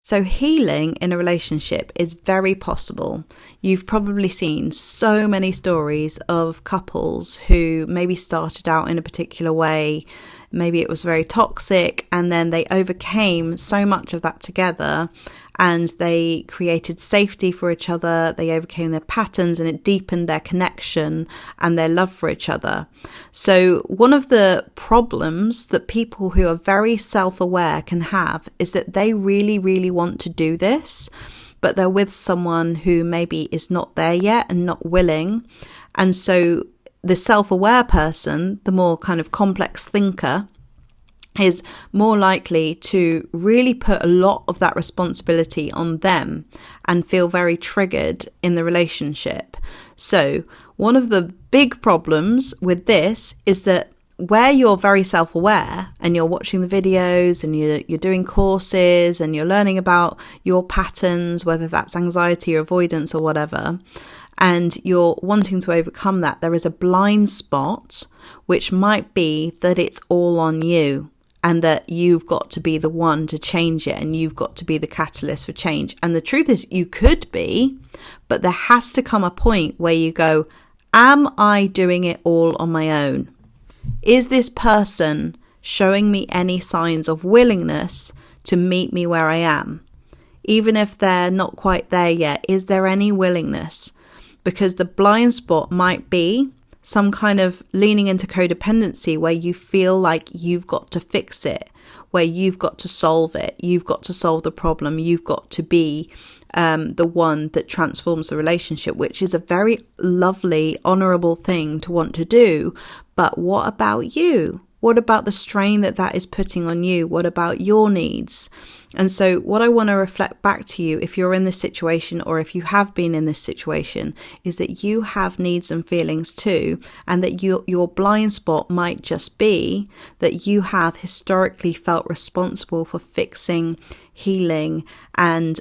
So healing in a relationship is very possible. You've probably seen so many stories of couples who maybe started out in a particular way. Maybe it was very toxic, and then they overcame so much of that together, and they created safety for each other. They overcame their patterns, and it deepened their connection and their love for each other. So one of the problems that people who are very self-aware can have is that they really, really want to do this, but they're with someone who maybe is not there yet and not willing. And so the self-aware person, the more kind of complex thinker, is more likely to really put a lot of that responsibility on them and feel very triggered in the relationship. So one of the big problems with this is that where you're very self-aware and you're watching the videos and you're doing courses and you're learning about your patterns, whether that's anxiety or avoidance or whatever, and you're wanting to overcome that, there is a blind spot, which might be that it's all on you and that you've got to be the one to change it and you've got to be the catalyst for change. And the truth is you could be, but there has to come a point where you go, am I doing it all on my own? Is this person showing me any signs of willingness to meet me where I am? Even if they're not quite there yet, is there any willingness? Because the blind spot might be some kind of leaning into codependency where you feel like you've got to fix it, where you've got to solve it, you've got to solve the problem, you've got to be the one that transforms the relationship, which is a very lovely, honourable thing to want to do. But what about you? What about the strain that is putting on you? What about your needs? And so what I want to reflect back to you, if you're in this situation or if you have been in this situation, is that you have needs and feelings too, and that your blind spot might just be that you have historically felt responsible for fixing, healing, and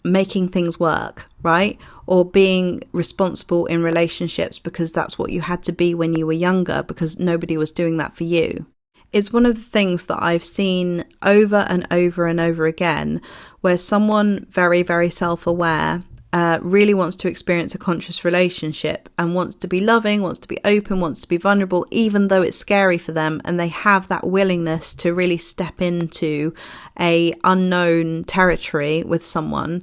making things work, right? Or being responsible in relationships because that's what you had to be when you were younger because nobody was doing that for you. It's one of the things that I've seen over and over and over again, where someone very, very self-aware really wants to experience a conscious relationship and wants to be loving, wants to be open, wants to be vulnerable, even though it's scary for them. And they have that willingness to really step into a unknown territory with someone.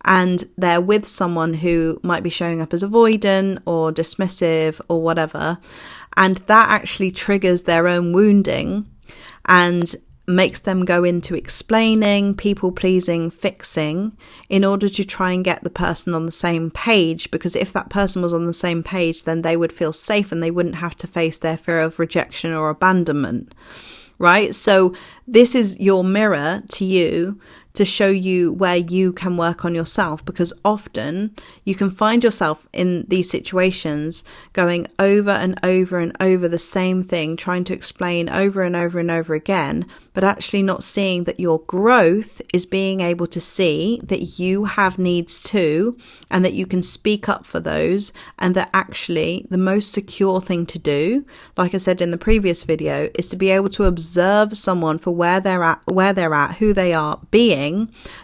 And they're with someone who might be showing up as avoidant or dismissive or whatever. And that actually triggers their own wounding and makes them go into explaining, people pleasing, fixing in order to try and get the person on the same page. Because if that person was on the same page, then they would feel safe and they wouldn't have to face their fear of rejection or abandonment. Right? So this is your mirror to you to show you where you can work on yourself, because often you can find yourself in these situations going over and over and over the same thing, trying to explain over and over and over again, but actually not seeing that your growth is being able to see that you have needs too, and that you can speak up for those, and that actually the most secure thing to do, like I said in the previous video, is to be able to observe someone for where they're at, who they are being,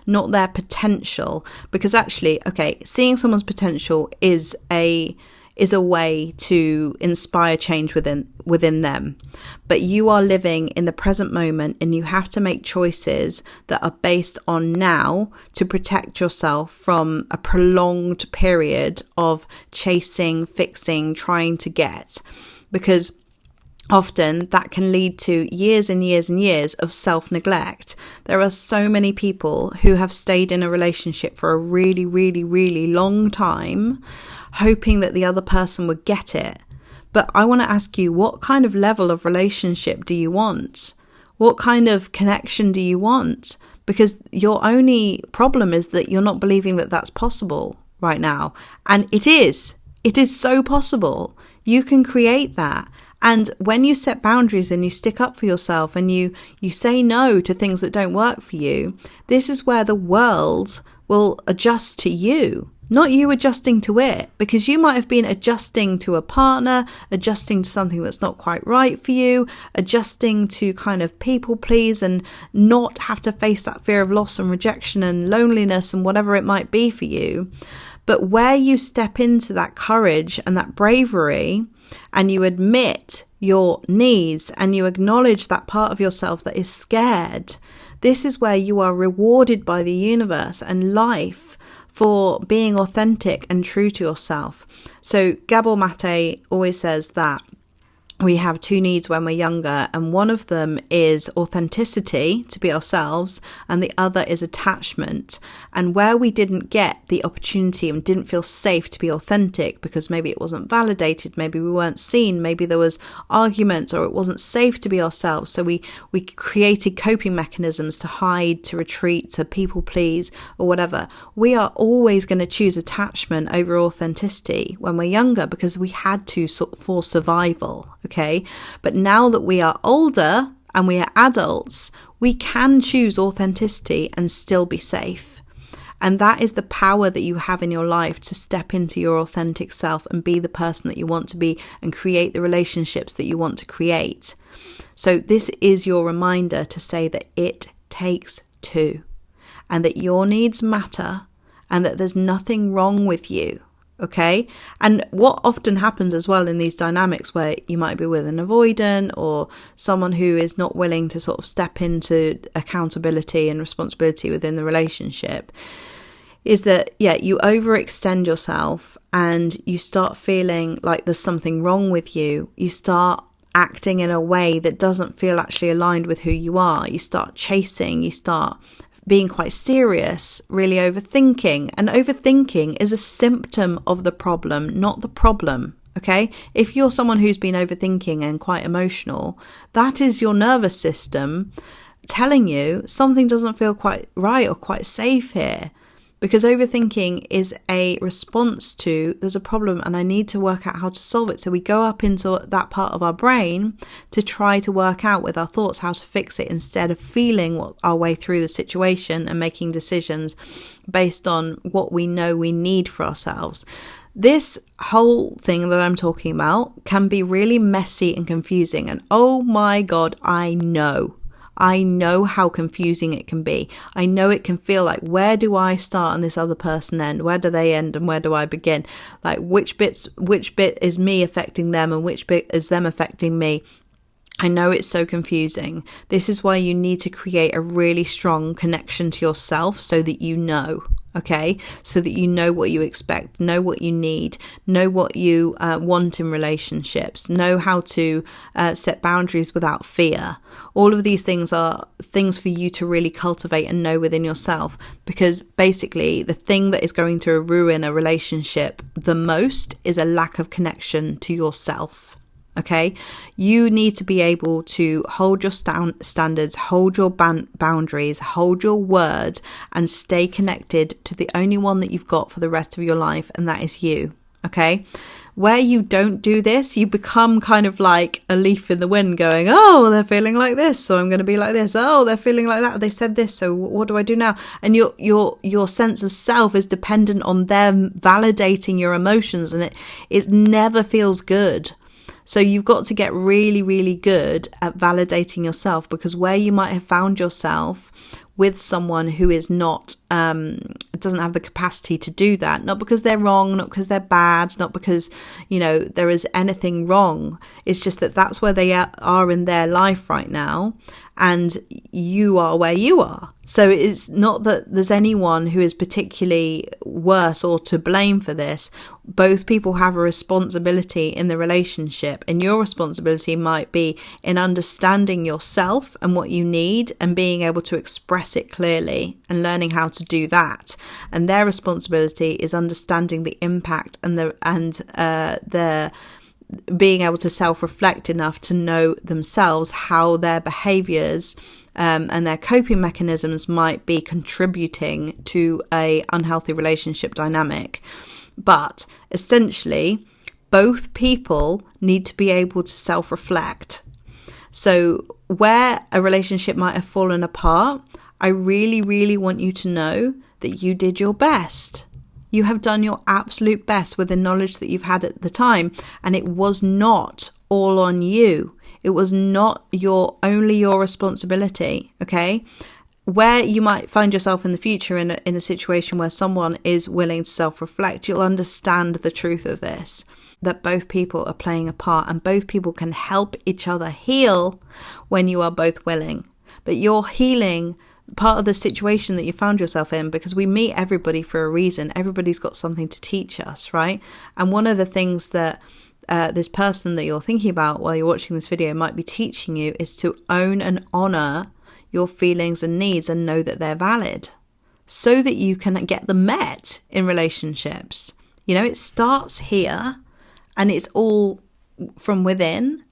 not their potential. Because actually, okay, seeing someone's potential is a way to inspire change within them. But you are living in the present moment, and you have to make choices that are based on now to protect yourself from a prolonged period of chasing, fixing, trying to get. Because often that can lead to years and years and years of self-neglect. There are so many people who have stayed in a relationship for a really, really, really long time, hoping that the other person would get it. But I want to ask you, what kind of level of relationship do you want? What kind of connection do you want? Because your only problem is that you're not believing that that's possible right now. And it is so possible. You can create that. And when you set boundaries and you stick up for yourself and you say no to things that don't work for you, this is where the world will adjust to you. not you adjusting to it, because you might have been adjusting to a partner, adjusting to something that's not quite right for you, adjusting to kind of people please and not have to face that fear of loss and rejection and loneliness and whatever it might be for you. But where you step into that courage and that bravery and you admit your needs and you acknowledge that part of yourself that is scared, this is where you are rewarded by the universe and life for being authentic and true to yourself. So Gabor Mate always says that we have two needs when we're younger, and one of them is authenticity, to be ourselves, and the other is attachment. And where we didn't get the opportunity and didn't feel safe to be authentic because maybe it wasn't validated, maybe we weren't seen, maybe there was arguments, or it wasn't safe to be ourselves, so we created coping mechanisms to hide, to retreat, to people please, or whatever. We are always going to choose attachment over authenticity when we're younger because we had to for survival. Okay, but now that we are older and we are adults, we can choose authenticity and still be safe. And that is the power that you have in your life to step into your authentic self and be the person that you want to be and create the relationships that you want to create. So this is your reminder to say that it takes two, and that your needs matter, and that there's nothing wrong with you. Okay. And what often happens as well in these dynamics where you might be with an avoidant or someone who is not willing to sort of step into accountability and responsibility within the relationship is that, you overextend yourself and you start feeling like there's something wrong with you. You start acting in a way that doesn't feel actually aligned with who you are. You start chasing, you start being quite serious, really overthinking. And overthinking is a symptom of the problem, not the problem. Okay? If you're someone who's been overthinking and quite emotional, that is your nervous system telling you something doesn't feel quite right or quite safe here. Because overthinking is a response to, there's a problem and I need to work out how to solve it. So we go up into that part of our brain to try to work out with our thoughts how to fix it, instead of feeling our way through the situation and making decisions based on what we know we need for ourselves. This whole thing that I'm talking about can be really messy and confusing. And oh my God, I know how confusing it can be. I know it can feel like, where do I start and this other person end? Where do they end and where do I begin? Like which bit is me affecting them and which bit is them affecting me? I know it's so confusing. This is why you need to create a really strong connection to yourself so that you know. Okay, so that you know what you expect, know what you need, know what you want in relationships, know how to set boundaries without fear. All of these things are things for you to really cultivate and know within yourself, because basically the thing that is going to ruin a relationship the most is a lack of connection to yourself. Okay, you need to be able to hold your standards, hold your boundaries, hold your word, and stay connected to the only one that you've got for the rest of your life, and that is you. Okay, where you don't do this, you become kind of like a leaf in the wind going, oh, they're feeling like this, so I'm going to be like this. Oh, they're feeling like that. They said this, so what do I do now? And your sense of self is dependent on them validating your emotions, and it never feels good. So you've got to get really, really good at validating yourself, because where you might have found yourself with someone who is not, doesn't have the capacity to do that, not because they're wrong, not because they're bad, not because, there is anything wrong. It's just that that's where they are in their life right now, and you are where you are. So it's not that there's anyone who is particularly worse or to blame for this. Both people have a responsibility in the relationship, and your responsibility might be in understanding yourself and what you need and being able to express it clearly and learning how to do that. And their responsibility is understanding the impact and the being able to self-reflect enough to know themselves how their behaviours and their coping mechanisms might be contributing to a unhealthy relationship dynamic. But essentially, both people need to be able to self-reflect. So where a relationship might have fallen apart, I really, really want you to know that you did your best. You have done your absolute best with the knowledge that you've had at the time, and it was not all on you. It was not only your responsibility, okay? Where you might find yourself in the future in a situation where someone is willing to self-reflect, you'll understand the truth of this, that both people are playing a part and both people can help each other heal when you are both willing. But you're healing part of the situation that you found yourself in, because we meet everybody for a reason. Everybody's got something to teach us, right? And one of the things that this person that you're thinking about while you're watching this video might be teaching you is to own and honor your feelings and needs and know that they're valid so that you can get them met in relationships. You know, it starts here and it's all from within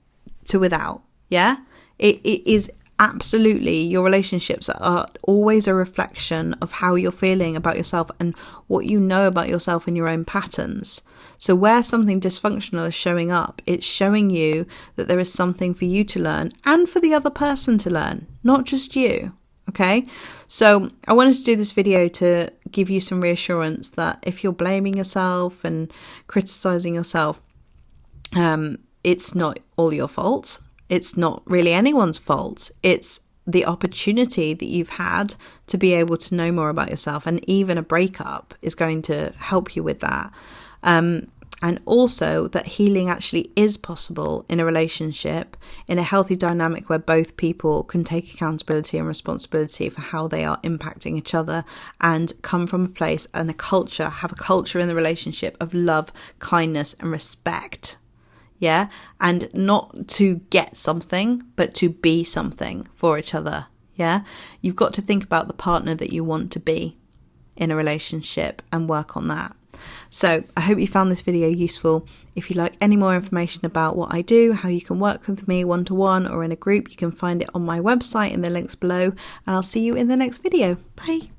to without. Yeah, it is absolutely, your relationships are always a reflection of how you're feeling about yourself and what you know about yourself and your own patterns. So where something dysfunctional is showing up, it's showing you that there is something for you to learn and for the other person to learn, not just you. Okay, so I wanted to do this video to give you some reassurance that if you're blaming yourself and criticizing yourself, it's not all your fault. It's not really anyone's fault. It's the opportunity that you've had to be able to know more about yourself, and even a breakup is going to help you with that. And also that healing actually is possible in a relationship, in a healthy dynamic where both people can take accountability and responsibility for how they are impacting each other and come from a place and have a culture in the relationship of love, kindness and respect. Yeah, and not to get something, but to be something for each other. Yeah, you've got to think about the partner that you want to be in a relationship and work on that. So I hope you found this video useful. If you'd like any more information about what I do, how you can work with me one-to-one or in a group, you can find it on my website in the links below, and I'll see you in the next video. Bye.